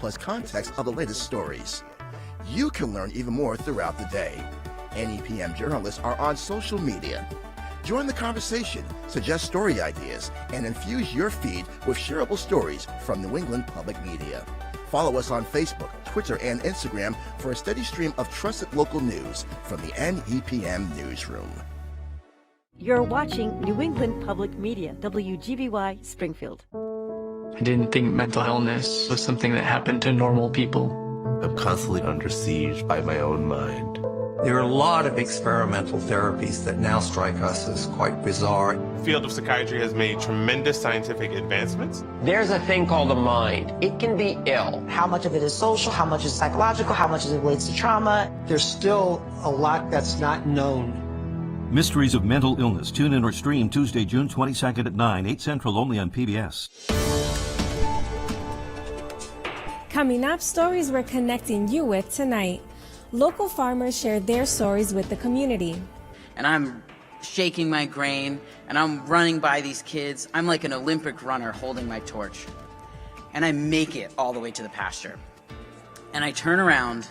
plus context of the latest stories. You can learn even more throughout the day. NEPM journalists are on social media. Join the conversation, suggest story ideas, and infuse your feed with shareable stories from New England Public Media. Follow us on Facebook, Twitter, and Instagram for a steady stream of trusted local news from the NEPM newsroom. You're watching New England Public Media, WGBY Springfield. I didn't think mental illness was something that happened to normal people. I'm constantly under siege by my own mind. There are a lot of experimental therapies that now strike us as quite bizarre. The field of psychiatry has made tremendous scientific advancements. There's a thing called the mind. It can be ill. How much of it is social, how much is psychological, how much of it relates to trauma. There's still a lot that's not known. Mysteries of Mental Illness. Tune in or stream Tuesday, June 22nd at 9, 8 Central, only on PBS. Coming up, stories we're connecting you with tonight. Local farmers share their stories with the community. And I'm shaking my grain, and I'm running by these kids. I'm like an Olympic runner holding my torch. And I make it all the way to the pasture. And I turn around,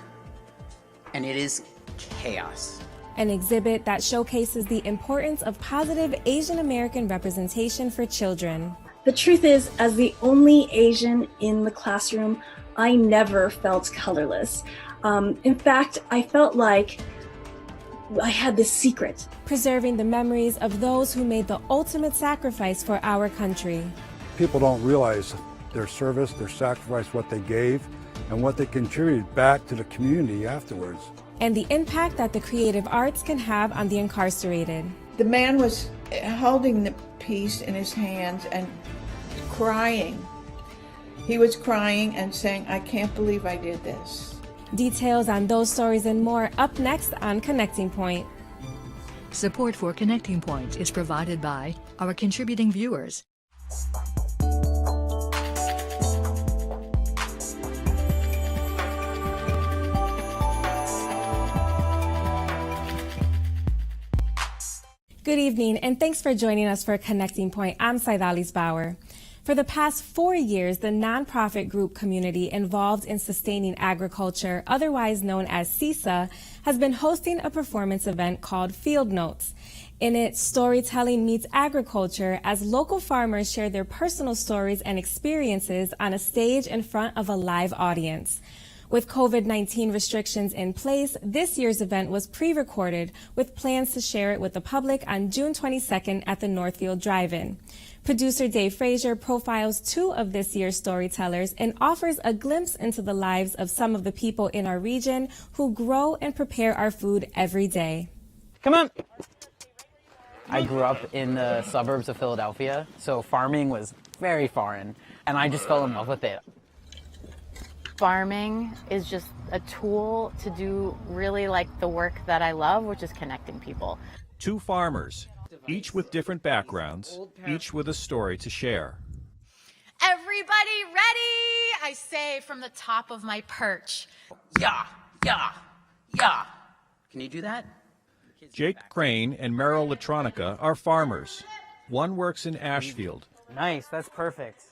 and it is chaos. An exhibit that showcases the importance of positive Asian American representation for children. The truth is, as the only Asian in the classroom, I never felt colorless. In fact, I felt like I had this secret. Preserving the memories of those who made the ultimate sacrifice for our country. People don't realize their service, their sacrifice, what they gave, and what they contributed back to the community afterwards. And the impact that the creative arts can have on the incarcerated. The man was holding the piece in his hands and crying. He was crying and saying, "I can't believe I did this." Details on those stories and more up next on Connecting Point. Support for Connecting Point is provided by our contributing viewers. Good evening, and thanks for joining us for Connecting Point. I'm 𝗖𝗏𝗍𝗍𝗻 For the past 4 years, the nonprofit group community involved in sustaining agriculture, otherwise known as CISA, has been hosting a performance event called Field Notes. In it, storytelling meets agriculture as local farmers share their personal stories and experiences on a stage in front of a live audience. With COVID-19 restrictions in place, this year's event was pre-recorded with plans to share it with the public on June 22nd at the Northfield Drive-In. Producer Dave Frazier profiles 2 of this year's storytellers and offers a glimpse into the lives of some of the people in our region who grow and prepare our food every day. Come on. I grew up in the suburbs of Philadelphia, so farming was very foreign, and I just fell in love with it. Farming is just a tool to do really like the work that I love, which is connecting people. 2 farmers, each with different backgrounds, each with a story to share. Everybody ready? I say from the top of my perch. Yeah, yeah, yeah. Can you do that? Jake Crane and Meryl LaTronica are farmers. One works in Ashfield. Nice, that's perfect.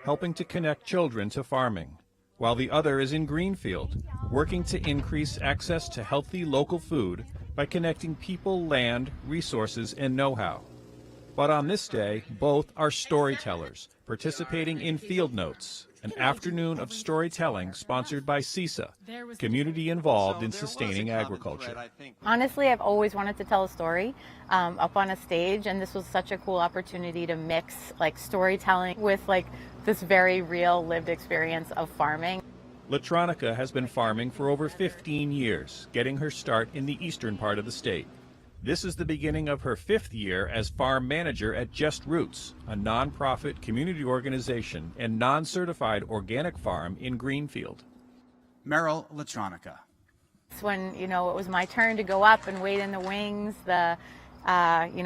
Helping to connect children to farming, while the other is in Greenfield, working to increase access to healthy local food by connecting people, land, resources, and know-how. But on this day, both are storytellers, participating in Field Notes, an afternoon of storytelling sponsored by CISA, community involved in sustaining agriculture. Honestly, I've always wanted to tell a story up on a stage, and this was such a cool opportunity to mix like storytelling with like this very real lived experience of farming. LaTronica has been farming for over 15 years, getting her start in the eastern part of the state. This is the beginning of her 5th year as farm manager at Just Roots, a nonprofit community organization and non-certified organic farm in Greenfield. Meryl LaTronica. When, it was my turn to go up and wait in the wings, the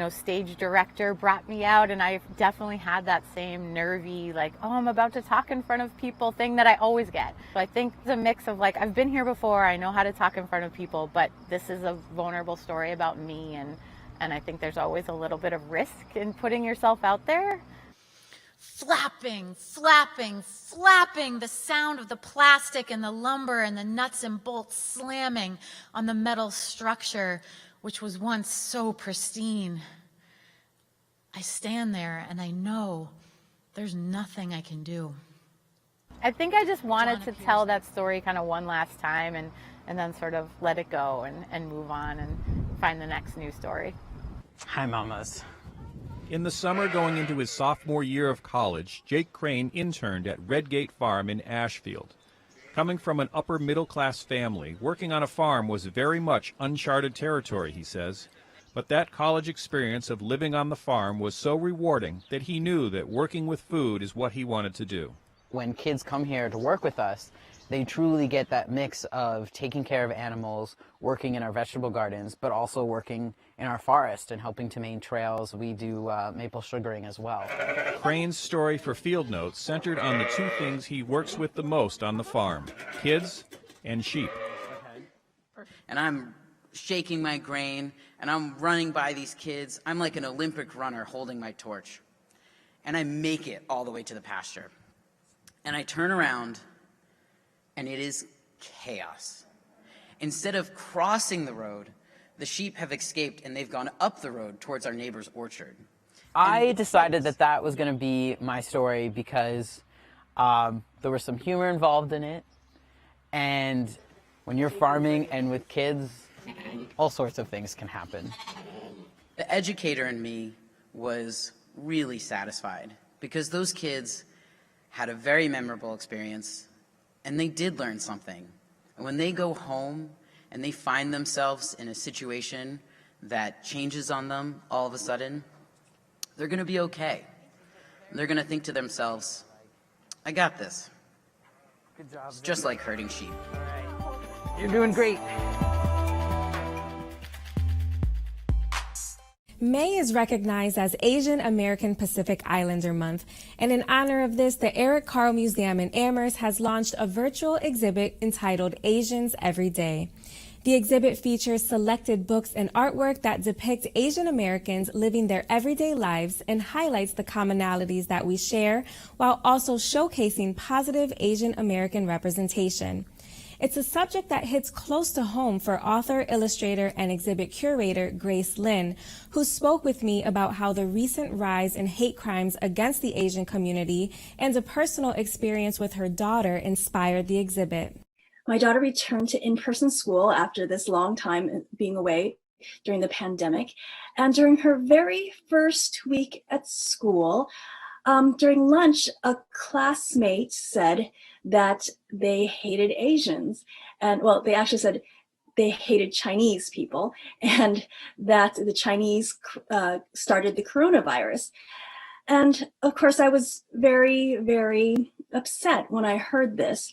stage director brought me out, and I definitely had that same nervy, like, oh, I'm about to talk in front of people thing that I always get. So I think it's a mix of like, I've been here before, I know how to talk in front of people, but this is a vulnerable story about me, and I think there's always a little bit of risk in putting yourself out there. flapping, flapping, flapping, the sound of the plastic and the lumber and the nuts and bolts slamming on the metal structure, which was once so pristine. I stand there and I know there's nothing I can do. I think I just wanted to tell that story kind of one last time and then sort of let it go and move on and find the next new story. Hi, mamas. In the summer going into his sophomore year of college, Jake Crane interned at Redgate Farm in Ashfield. Coming from an upper middle-class family, working on a farm was very much uncharted territory, he says. But that college experience of living on the farm was so rewarding that he knew that working with food is what he wanted to do. When kids come here to work with us, they truly get that mix of taking care of animals, working in our vegetable gardens, but also working in our forest and helping to maintain trails. We do maple sugaring as well. Crane's story for Field Notes centered on the two things he works with the most on the farm, kids and sheep. And I'm shaking my grain, and I'm running by these kids. I'm like an Olympic runner holding my torch. And I make it all the way to the pasture. And I turn around, and it is chaos. Instead of crossing the road, the sheep have escaped and they've gone up the road towards our neighbor's orchard. I decided that that was going to be my story because there was some humor involved in it. And when you're farming and with kids, all sorts of things can happen. The educator in me was really satisfied because those kids had a very memorable experience and they did learn something. And when they go home and they find themselves in a situation that changes on them all of a sudden, they're going to be okay. They're going to think to themselves, I got this. Good job. It's just like herding sheep. You're doing great. May is recognized as Asian American Pacific Islander Month, and in honor of this, the Eric Carle Museum in Amherst has launched a virtual exhibit entitled Asians Every Day. The exhibit features selected books and artwork that depict Asian Americans living their everyday lives and highlights the commonalities that we share, while also showcasing positive Asian American representation. It's a subject that hits close to home for author, illustrator, and exhibit curator Grace Lynn, who spoke with me about how the recent rise in hate crimes against the Asian community and a personal experience with her daughter inspired the exhibit. My daughter returned to in-person school after this long time being away during the pandemic. And during her very first week at school, during lunch, a classmate said that they hated Asians. And well, they actually said they hated Chinese people and that the Chinese started the coronavirus. And of course, I was very, very upset when I heard this.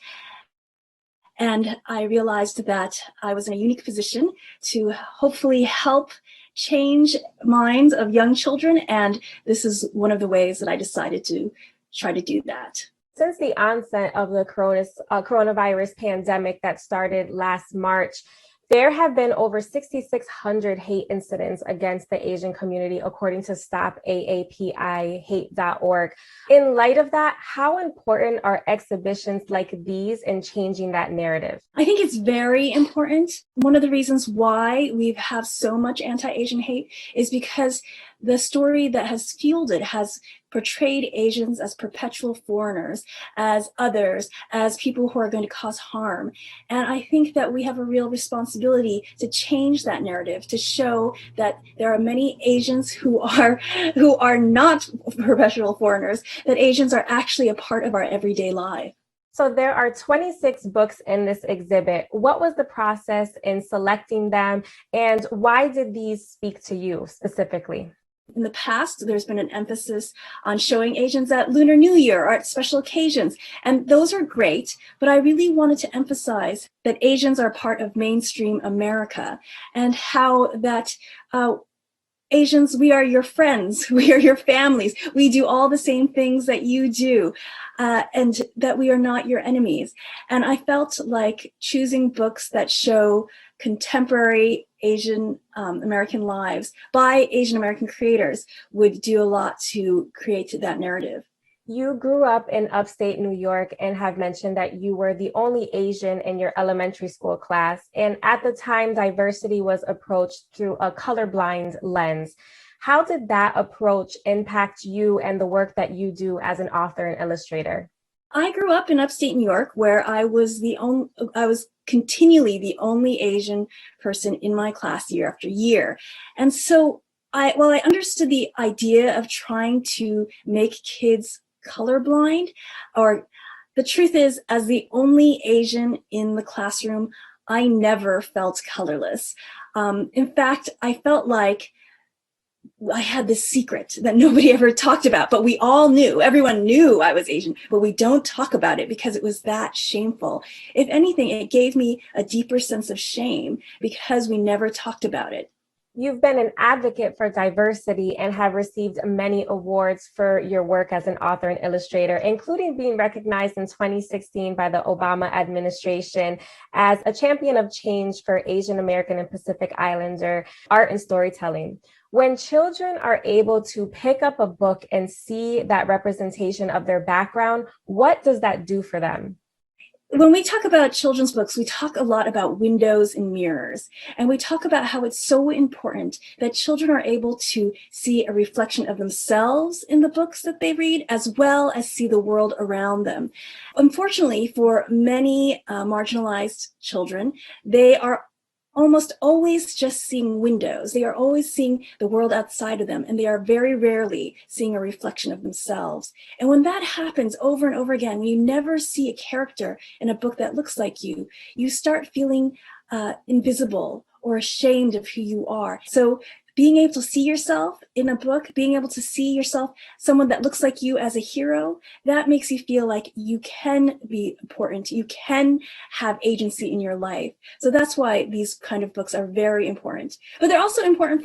And I realized that I was in a unique position to hopefully help change minds of young children. And this is one of the ways that I decided to try to do that. Since the onset of the coronavirus pandemic that started last March, there have been over 6,600 hate incidents against the Asian community, according to stopapi-hate.org. In light of that, how important are exhibitions like these in changing that narrative? I think it's very important. One of the reasons why we have so much anti-Asian hate is because the story that has fueled it has portrayed Asians as perpetual foreigners, as others, as people who are going to cause harm. And I think that we have a real responsibility to change that narrative, to show that there are many Asians who are not perpetual foreigners, that Asians are actually a part of our everyday life. So there are 26 books in this exhibit. What was the process in selecting them, and why did these speak to you specifically? In the past, there's been an emphasis on showing Asians at Lunar New Year or at special occasions, and those are great, but I really wanted to emphasize that Asians are part of mainstream America and how that Asians, we are your friends, we are your families, we do all the same things that you do, and that we are not your enemies. And I felt like choosing books that show contemporary Asian American lives by Asian American creators would do a lot to create that narrative. You grew up in upstate New York and have mentioned that you were the only Asian in your elementary school class. And at the time, diversity was approached through a colorblind lens. How did that approach impact you and the work that you do as an author and illustrator? I grew up in upstate New York, where I was continually the only Asian person in my class year after year. And so while I understood the idea of trying to make kids colorblind, or the truth is, as the only Asian in the classroom, I never felt colorless. In fact, I felt like I had this secret that nobody ever talked about, but we all knew, everyone knew I was Asian, but we don't talk about it because it was that shameful. If anything, it gave me a deeper sense of shame because we never talked about it. You've been an advocate for diversity and have received many awards for your work as an author and illustrator, including being recognized in 2016 by the Obama administration as a champion of change for Asian American and Pacific Islander art and storytelling. When children are able to pick up a book and see that representation of their background, what does that do for them? When we talk about children's books, we talk a lot about windows and mirrors, and we talk about how it's so important that children are able to see a reflection of themselves in the books that they read, as well as see the world around them. Unfortunately, for many marginalized children, they are almost always just seeing windows. They are always seeing the world outside of them, and they are very rarely seeing a reflection of themselves. And when that happens over and over again, when you never see a character in a book that looks like you, you start feeling invisible or ashamed of who you are. So being able to see yourself in a book, being able to see yourself, someone that looks like you as a hero, that makes you feel like you can be important, you can have agency in your life. So that's why these kind of books are very important. But they're also important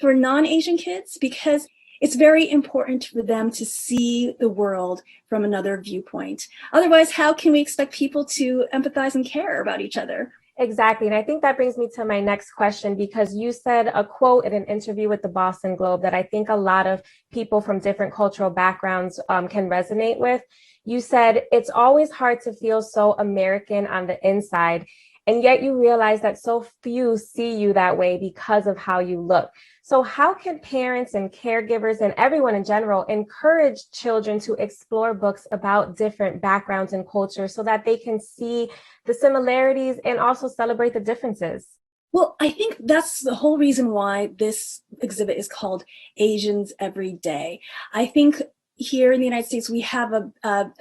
for non-Asian kids, because it's very important for them to see the world from another viewpoint. Otherwise, how can we expect people to empathize and care about each other? Exactly. And I think that brings me to my next question, because you said a quote in an interview with the Boston Globe that I think a lot of people from different cultural backgrounds can resonate with. You said, "It's always hard to feel so American on the inside, and yet you realize that so few see you that way because of how you look." So how can parents and caregivers and everyone in general encourage children to explore books about different backgrounds and cultures so that they can see the similarities and also celebrate the differences? Well, I think that's the whole reason why this exhibit is called Asians Every Day. I think here in the United States, we have a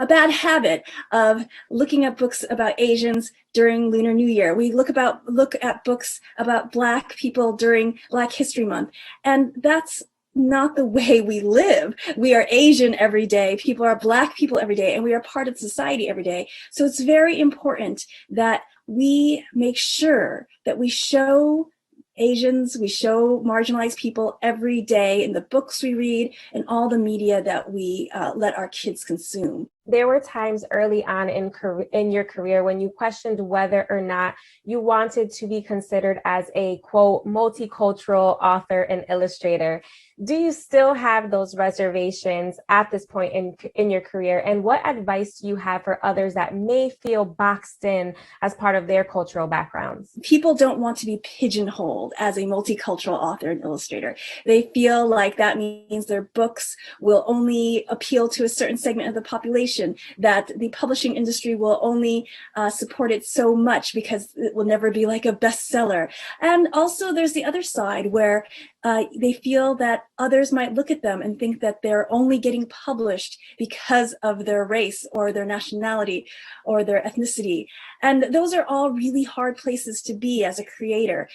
bad habit of looking at books about Asians during Lunar New Year. We look at books about Black people during Black History Month, and that's not the way we live. We are Asian every day. People are Black people every day, and we are part of society every day. So it's very important that we make sure that we show Asians, we show marginalized people every day in the books we read and all the media that we let our kids consume. There were times early on in your career when you questioned whether or not you wanted to be considered as a, quote, multicultural author and illustrator. Do you still have those reservations at this point in your career? And what advice do you have for others that may feel boxed in as part of their cultural backgrounds? People don't want to be pigeonholed as a multicultural author and illustrator. They feel like that means their books will only appeal to a certain segment of the population, that the publishing industry will only support it so much because it will never be like a bestseller. And also there's the other side where they feel that others might look at them and think that they're only getting published because of their race or their nationality or their ethnicity. And those are all really hard places to be as a creator.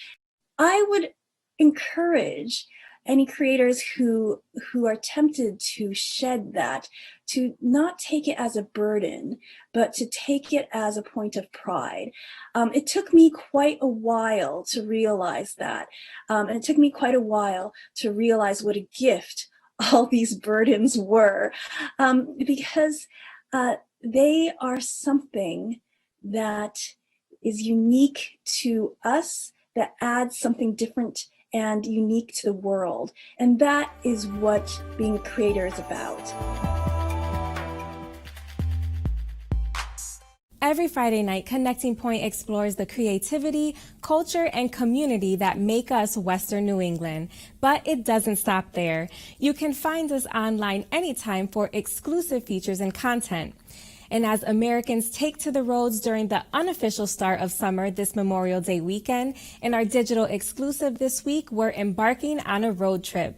I would encourage any creators who are tempted to shed that, to not take it as a burden, but to take it as a point of pride. It took me quite a while to realize that. And it took me quite a while to realize what a gift all these burdens were, because they are something that is unique to us, that adds something different and unique to the world. And that is what being a creator is about. Every Friday night, Connecting Point explores the creativity, culture, and community that make us Western New England. But it doesn't stop there. You can find us online anytime for exclusive features and content. And as Americans take to the roads during the unofficial start of summer this Memorial Day weekend, in our digital exclusive this week, we're embarking on a road trip.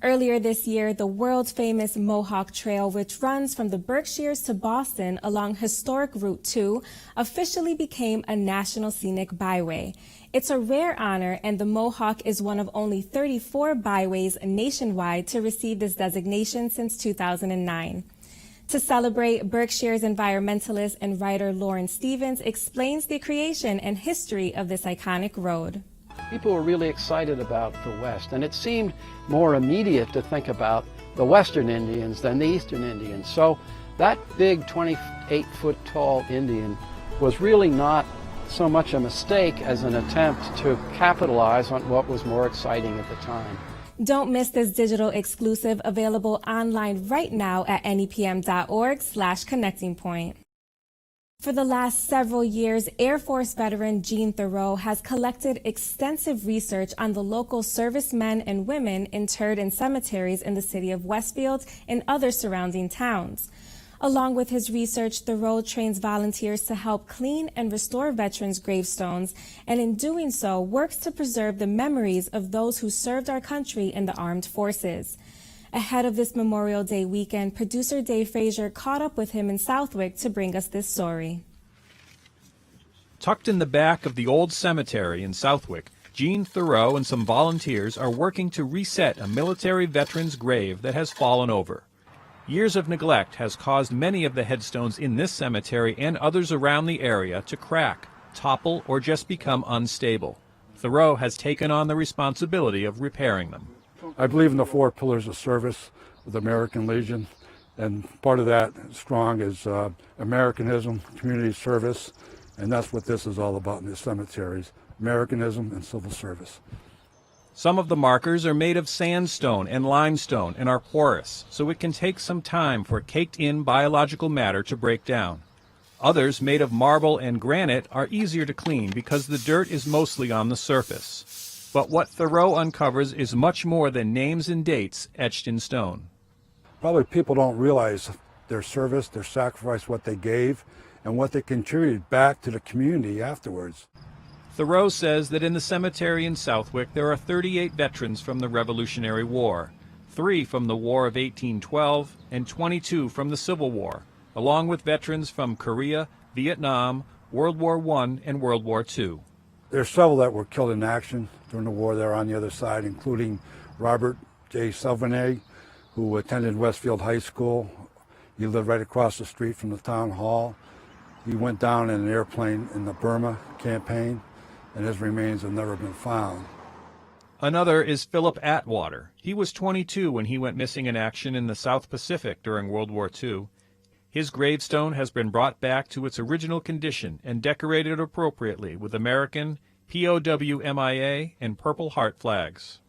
Earlier this year, the world-famous Mohawk Trail, which runs from the Berkshires to Boston along historic Route 2, officially became a National Scenic Byway. It's a rare honor, and the Mohawk is one of only 34 byways nationwide to receive this designation since 2009. To celebrate, Berkshire's environmentalist and writer Lauren Stevens explains the creation and history of this iconic road. People were really excited about the West, and it seemed more immediate to think about the Western Indians than the Eastern Indians. So that big 28-foot-tall Indian was really not so much a mistake as an attempt to capitalize on what was more exciting at the time. Don't miss this digital exclusive, available online right now at nepm.org/connectingpoint. For the last several years, Air Force veteran Jean Theroux has collected extensive research on the local servicemen and women interred in cemeteries in the city of Westfield and other surrounding towns. Along with his research, Theroux trains volunteers to help clean and restore veterans' gravestones, and in doing so, works to preserve the memories of those who served our country in the armed forces. Ahead of this Memorial Day weekend, producer Dave Frazier caught up with him in Southwick to bring us this story. Tucked in the back of the old cemetery in Southwick, Jean Theroux and some volunteers are working to reset a military veteran's grave that has fallen over. Years of neglect has caused many of the headstones in this cemetery and others around the area to crack, topple, or just become unstable. Theroux has taken on the responsibility of repairing them. I believe in the 4 pillars of service of the American Legion, and part of that strong is Americanism, community service, and that's what this is all about in the cemeteries, Americanism and civil service. Some of the markers are made of sandstone and limestone and are porous, so it can take some time for caked-in biological matter to break down. Others, made of marble and granite, are easier to clean because the dirt is mostly on the surface. But what Theroux uncovers is much more than names and dates etched in stone. Probably people don't realize their service, their sacrifice, what they gave, and what they contributed back to the community afterwards. Theroux says that in the cemetery in Southwick there are 38 veterans from the Revolutionary War, 3 from the War of 1812, and 22 from the Civil War, along with veterans from Korea, Vietnam, World War I, and World War II. There's several that were killed in action during the war there on the other side, including Robert J. Selvigny, who attended Westfield High School. He lived right across the street from the town hall. He went down in an airplane in the Burma campaign, and his remains have never been found. Another is Philip Atwater. He was 22 when he went missing in action in the South Pacific during World War II. His gravestone has been brought back to its original condition and decorated appropriately with American, POW/MIA, and Purple Heart flags.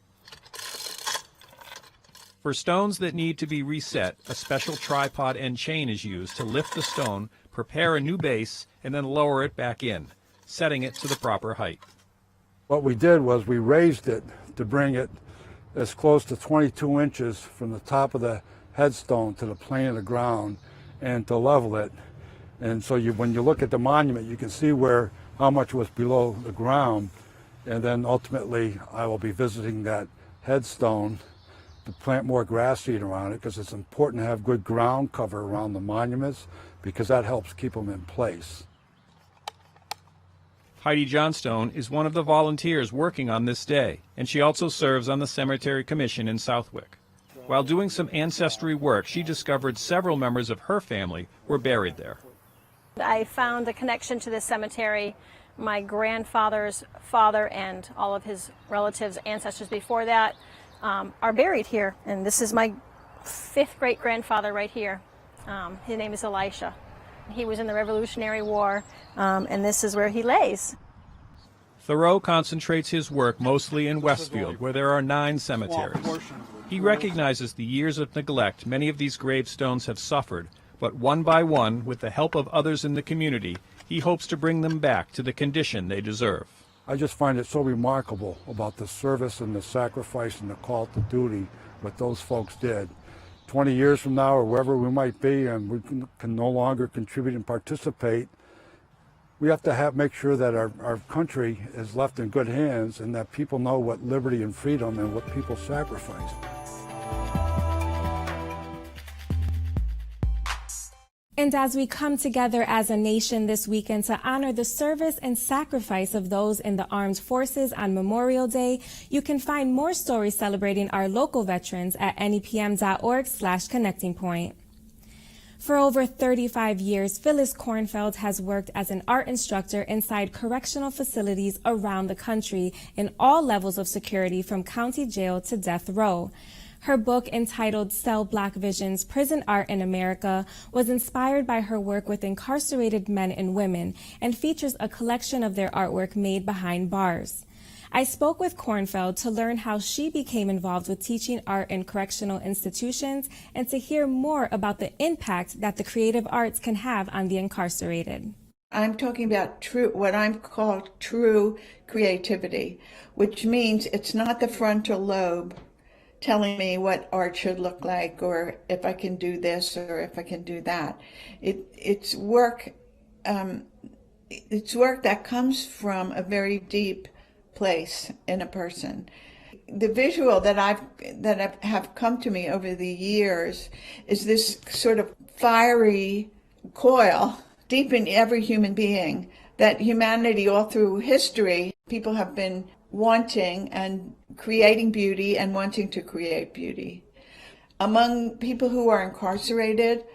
For stones that need to be reset, a special tripod and chain is used to lift the stone, prepare a new base, and then lower it back in, setting it to the proper height. What we did was we raised it to bring it as close to 22 inches from the top of the headstone to the plane of the ground, and to level it. And so when you look at the monument, you can see how much was below the ground. And then ultimately, I will be visiting that headstone to plant more grass seed around it, because it's important to have good ground cover around the monuments, because that helps keep them in place. Heidi Johnstone is one of the volunteers working on this day, and she also serves on the Cemetery Commission in Southwick. While doing some ancestry work, she discovered several members of her family were buried there. I found a connection to this cemetery. My grandfather's father and all of his relatives, ancestors before that, are buried here. And this is my 5th great-grandfather right here. His name is Elisha. He was in the Revolutionary War, and this is where he lays. Theroux concentrates his work mostly in Westfield, where there are 9 cemeteries. He recognizes the years of neglect many of these gravestones have suffered, but one by one, with the help of others in the community, he hopes to bring them back to the condition they deserve. I just find it so remarkable about the service and the sacrifice and the call to duty what those folks did. 20 years from now or wherever we might be and we can no longer contribute and participate, we have to make sure that our country is left in good hands and that people know what liberty and freedom and what people sacrifice. And as we come together as a nation this weekend to honor the service and sacrifice of those in the armed forces on Memorial Day, you can find more stories celebrating our local veterans at nepm.org/connectingpoint. For over 35 years, Phyllis Kornfeld has worked as an art instructor inside correctional facilities around the country in all levels of security from county jail to death row. Her book, entitled Cell Block Visions, Prison Art in America, was inspired by her work with incarcerated men and women and features a collection of their artwork made behind bars. I spoke with Kornfeld to learn how she became involved with teaching art in correctional institutions and to hear more about the impact that the creative arts can have on the incarcerated. I'm talking about what I'm called true creativity, which means it's not the frontal lobe telling me what art should look like or if I can do this or if I can do that. It's work that comes from a very deep place in a person. The visual that have come to me over the years is this sort of fiery coil deep in every human being that humanity all through history, people have been wanting and creating beauty and wanting to create beauty. Among people who are incarcerated,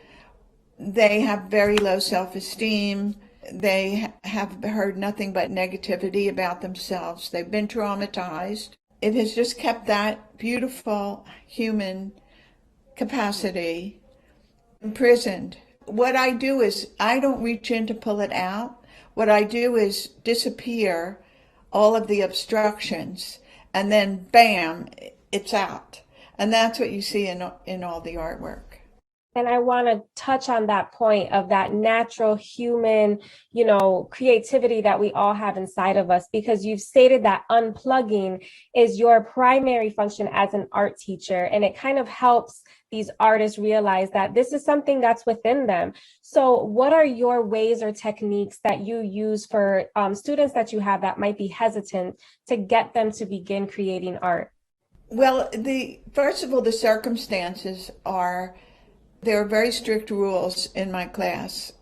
they have very low self-esteem. They have heard nothing but negativity about themselves. They've been traumatized. It has just kept that beautiful human capacity imprisoned. What I do is I don't reach in to pull it out. What I do is disappear all of the obstructions, and then bam, it's out. And that's what you see in all the artwork. And I want to touch on that point of that natural human, creativity that we all have inside of us, because you've stated that unplugging is your primary function as an art teacher, and it kind of helps these artists realize that this is something that's within them. So what are your ways or techniques that you use for students that you have that might be hesitant to get them to begin creating art? Well, first of all, the circumstances are, there are very strict rules in my class.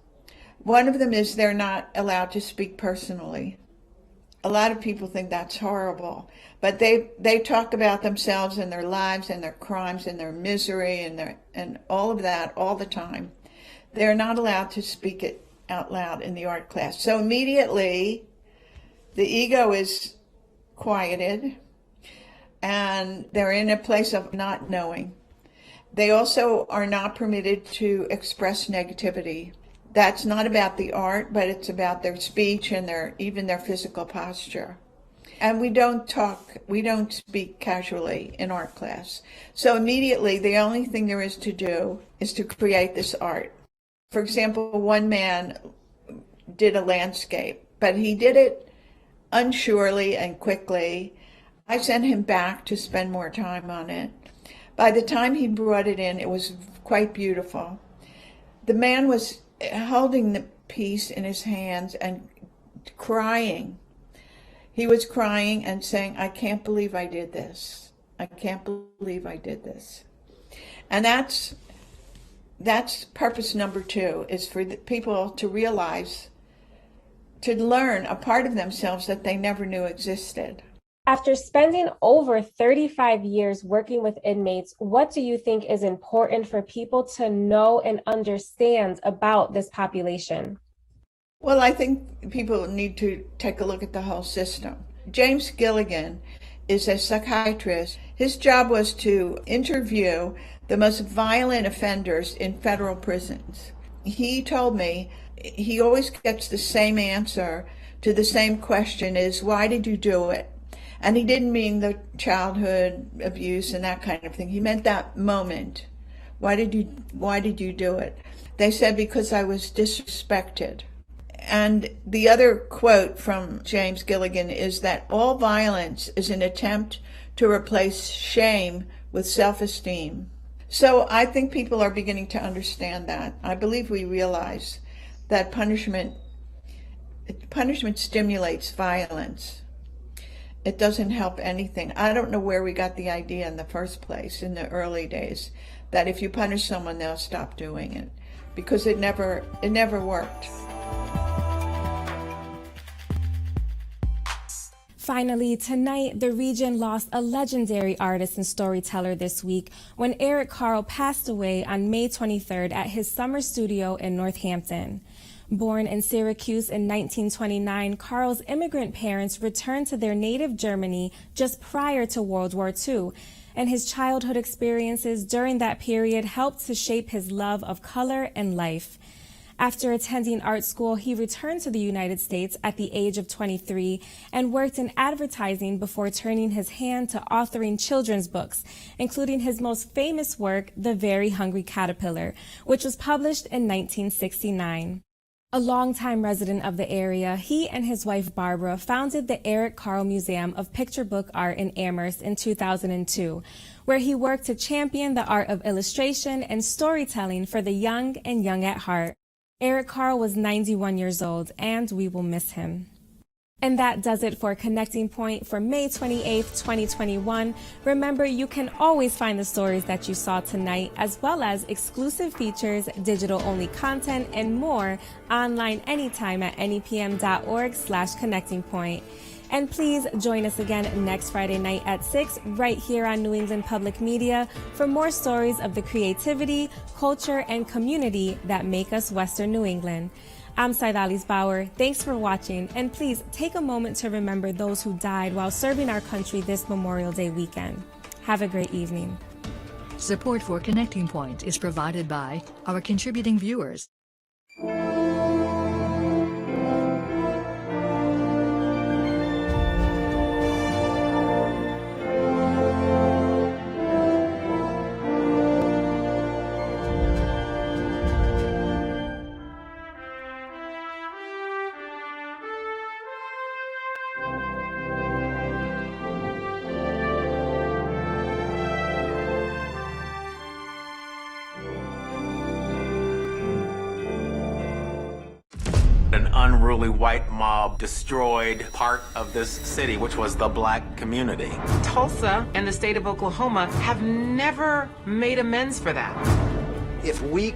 One of them is they're not allowed to speak personally. A lot of people think that's horrible, but they talk about themselves and their lives and their crimes and their misery and all of that all the time. They're not allowed to speak it out loud in the art class. So immediately the ego is quieted and they're in a place of not knowing. They also are not permitted to express negativity. That's not about the art, but it's about their speech and even their physical posture. And we don't speak casually in art class. So immediately, the only thing there is to do is to create this art. For example, one man did a landscape, but he did it unsurely and quickly. I sent him back to spend more time on it. By the time he brought it in, it was quite beautiful. The man was holding the piece in his hands and crying. He was crying and saying, "I can't believe I did this. I can't believe I did this." And that's purpose number 2, is for the people to realize, to learn a part of themselves that they never knew existed. After spending over 35 years working with inmates, what do you think is important for people to know and understand about this population? Well, I think people need to take a look at the whole system. James Gilligan is a psychiatrist. His job was to interview the most violent offenders in federal prisons. He told me he always gets the same answer to the same question, is, why did you do it? And he didn't mean the childhood abuse and that kind of thing. He meant that moment. Why did you do it? They said, because I was disrespected. And the other quote from James Gilligan is that all violence is an attempt to replace shame with self-esteem. So I think people are beginning to understand that. I believe we realize that punishment stimulates violence. It doesn't help anything. I don't know where we got the idea in the first place in the early days that if you punish someone, they'll stop doing it, because it never worked. Finally, tonight, the region lost a legendary artist and storyteller this week when 𝗏𝗏𝗀𝗏 passed away on May 23rd at his summer studio in Northampton. Born in Syracuse in 1929, Carl's immigrant parents returned to their native Germany just prior to World War II, and his childhood experiences during that period helped to shape his love of color and life. After attending art school, he returned to the United States at the age of 23 and worked in advertising before turning his hand to authoring children's books, including his most famous work, The Very Hungry Caterpillar, which was published in 1969. A longtime resident of the area, he and his wife Barbara founded the 𝗏𝗏𝗀𝗏 Museum of Picture Book Art in Amherst in 2002, where he worked to champion the art of illustration and storytelling for the young and young at heart. 𝗏𝗏𝗀𝗏 was 91 years old, and we will miss him. And that does it for Connecting Point for May 28th, 2021. Remember, you can always find the stories that you saw tonight, as well as exclusive features, digital-only content, and more online anytime at nepm.org/connectingpoint. And please join us again next Friday night at 6 right here on New England Public Media for more stories of the creativity, culture, and community that make us Western New England. I'm 𝗖𝗏𝗍𝗍𝗀. Thanks for watching, and please take a moment to remember those who died while serving our country this Memorial Day weekend. Have a great evening. Support for Connecting Point is provided by our contributing viewers. An unruly white mob destroyed part of this city, which was the black community. Tulsa and the state of Oklahoma have never made amends for that. If we